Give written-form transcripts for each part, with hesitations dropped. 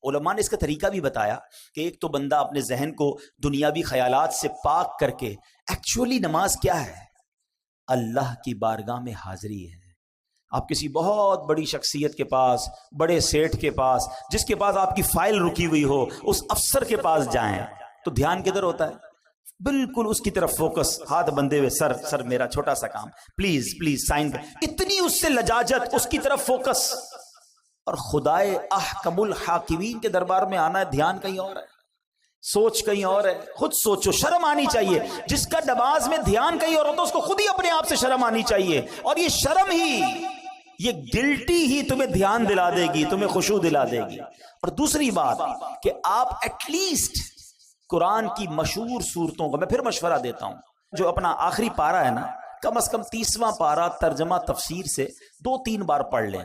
علماء نے اس کا طریقہ بھی بتایا کہ ایک تو بندہ اپنے ذہن کو دنیاوی خیالات سے پاک کر کے، ایکچولی نماز کیا ہے؟ اللہ کی بارگاہ میں حاضری ہے۔ آپ کسی بہت بڑی شخصیت کے پاس، بڑے سیٹھ کے پاس، جس کے پاس آپ کی فائل رکی ہوئی ہو، اس افسر کے پاس جائیں تو دھیان کدھر ہوتا ہے؟ بالکل اس کی طرف فوکس، ہاتھ بندھے ہوئے، سر میرا چھوٹا سا کام، پلیز سائن کر، اتنی اس سے لجاجت، اس کی طرف فوکس۔ اور خدائے احکم الحاکمین کے دربار میں آنا ہے، دھیان کہیں اور ہے، سوچ کہیں اور ہے۔ خود سوچو، شرم آنی چاہیے۔ جس کا نماز میں دھیان کہیں اور ہوتا ہے اس کو خود ہی اپنے آپ سے شرم آنی چاہیے، اور یہ شرم ہی، یہ گلٹی ہی تمہیں دھیان دلا دے گی، تمہیں خشوع دلا دے گی۔ اور دوسری بات کہ آپ ایٹ لیسٹ قرآن کی مشہور صورتوں کو، میں پھر مشورہ دیتا ہوں، جو اپنا آخری پارہ ہے نا، کم از کم 30واں پارہ ترجمہ تفسیر سے 2-3 بار پڑھ لیں۔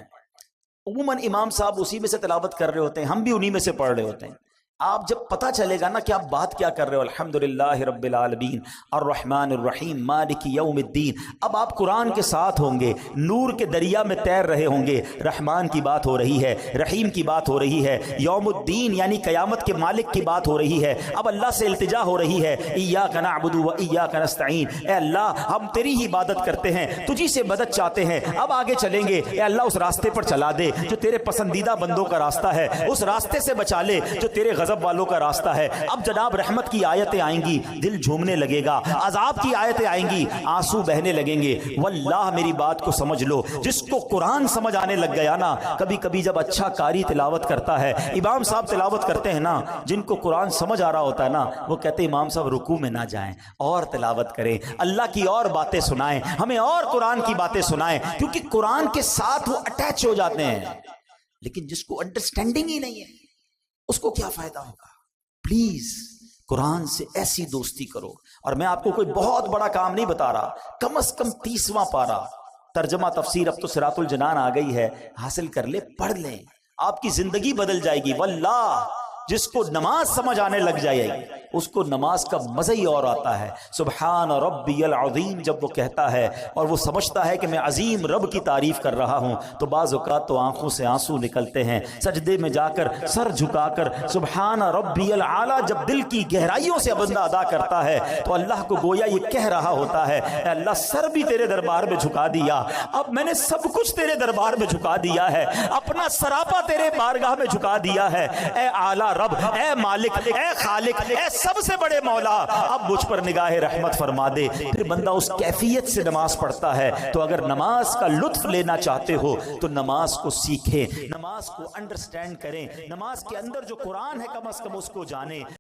عموماً امام صاحب اسی میں سے تلاوت کر رہے ہوتے ہیں، ہم بھی انہی میں سے پڑھ رہے ہوتے ہیں۔ آپ جب پتہ چلے گا نا کہ آپ بات کیا کر رہے ہو، الحمدللہ رب العالمین الرحمن الرحیم مالک یوم الدین، اب آپ قرآن کے ساتھ ہوں گے، نور کے دریا میں تیر رہے ہوں گے، رحمان کی بات ہو رہی ہے، رحیم کی بات ہو رہی ہے، یوم الدین یعنی قیامت کے مالک کی بات ہو رہی ہے۔ اب اللہ سے التجا ہو رہی ہے، ایاک نعبد و ایاک نستعین، اے اللہ ہم تیری ہی عبادت کرتے ہیں، تجھی سے مدد چاہتے ہیں۔ اب آگے چلیں گے، اے اللہ اس راستے پر چلا دے جو تیرے پسندیدہ بندوں کا راستہ ہے، اس راستے سے بچا لے جو تیرے غضب والوں کا راستہ ہے۔ اب جناب رحمت کی آیتیں آئیں گی، دل جھومنے لگے گا، عذاب کی آیتیں آئیں گی، آنسو بہنے لگیں گے۔ واللہ میری بات کو سمجھ لو، جس کو قرآن سمجھ آنے لگ گیا نا، کبھی کبھی جب اچھا قاری تلاوت کرتا ہے، امام صاحب تلاوت کرتے ہیں نا، جن کو قرآن سمجھ آ رہا ہوتا ہے نا، وہ کہتے ہیں امام صاحب رکوع میں نہ جائیں، اور تلاوت کریں، اللہ کی اور باتیں سنائیں ہمیں، اور قرآن کی باتیں سنائیں، کیونکہ قرآن کے ساتھ وہ اٹیچ ہو جاتے ہیں۔ لیکن جس کو انڈرسٹینڈنگ ہی نہیں ہے، اس کو کیا فائدہ ہوگا؟ پلیز قرآن سے ایسی دوستی کرو۔ اور میں آپ کو کوئی بہت بڑا کام نہیں بتا رہا، کم از کم 30واں پارہ ترجمہ تفسیر، اب تو صراط الجنان آ گئی ہے، حاصل کر لے، پڑھ لیں، آپ کی زندگی بدل جائے گی۔ واللہ جس کو نماز سمجھ آنے لگ جائے گی، اس کو نماز کا مزہ ہی اور آتا ہے۔ سبحان ربی العظیم جب وہ کہتا ہے اور وہ سمجھتا ہے کہ میں عظیم رب کی تعریف کر رہا ہوں، تو بعض اوقات تو آنکھوں سے آنسو نکلتے ہیں۔ سجدے میں جا کر سر جھکا کر سبحان ربی العالی جب دل کی گہرائیوں سے بندہ ادا کرتا ہے، تو اللہ کو گویا یہ کہہ رہا ہوتا ہے، اے اللہ سر بھی تیرے دربار میں جھکا دیا، اب میں نے سب کچھ تیرے دربار میں جھکا دیا ہے، اپنا سراپا تیرے بارگاہ میں جھکا دیا ہے۔ اے اعلیٰ رب، اے مالک، اے خالق، اے سب سے بڑے مولا، اب مجھ پر نگاہ رحمت فرما دے۔ پھر بندہ اس کیفیت سے نماز پڑھتا ہے۔ تو اگر نماز کا لطف لینا چاہتے ہو تو نماز کو سیکھیں، نماز کو انڈرسٹینڈ کریں، نماز کے اندر جو قرآن ہے کم از کم اس کو جانیں۔